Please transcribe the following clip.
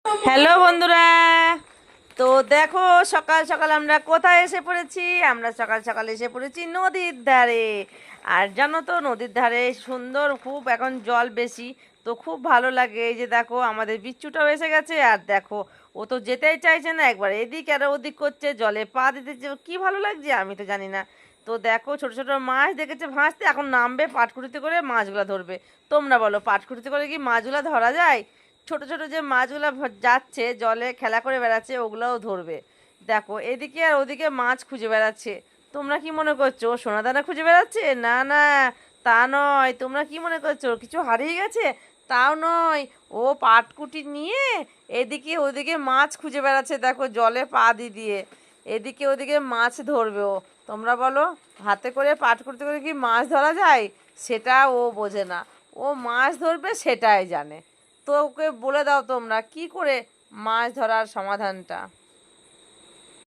Hello বন্ধুরা, তো দেখো সকাল সকাল আমরা কোথায় এসে পড়েছি। আমরা সকাল সকাল এসে পড়েছি নদীর ধারে। আর জানো তো নদীর ধারে সুন্দর, খুব এখন জল বেশি, তো খুব ভালো লাগে। এই যে দেখো আমাদের বিচ্ছুটাও এসে গেছে, আর দেখো ও তো যেতেই চাইছে না, একবার এদিক আর ওদিক করছে, জলে পা দিতে কি ভালো লাগছে আমি তো জানি না। তো দেখো ছোট ছোট মাছ দেখেছে ভাসতে, এখন নামবে পাটকুড়িতে করে মাছগুলো ধরবে। তোমরা বলো পাটকুড়িতে করে কি মাছগুলো ধরা যায়? ছোট ছোট যে মাছগুলো যাচ্ছে জলে খেলা করে বেড়াচ্ছে, ওগুলোও ধরবে। দেখো এদিকে আর ওদিকে মাছ খুঁজে বেড়াচ্ছে। তোমরা কি মনে করছো ও সোনাদানা খুঁজে বেড়াচ্ছে? না না, তা নয়। তোমরা কি মনে করছো ওর কিছু হারিয়ে গেছে? তাও নয়, ও পাটকুটি নিয়ে এদিকে ওদিকে মাছ খুঁজে বেড়াচ্ছে। দেখো জলে পা দিয়ে দিয়ে এদিকে ওদিকে মাছ ধরবে ও। তোমরা বলো হাতে করে পাটকুটি করে কি মাছ ধরা যায়? সেটা ও বোঝে না, ও মাছ ধরবে সেটাই জানে। তো ওকে বলে দাও তোমরা কি করে মাছ ধরার সমাধানটা।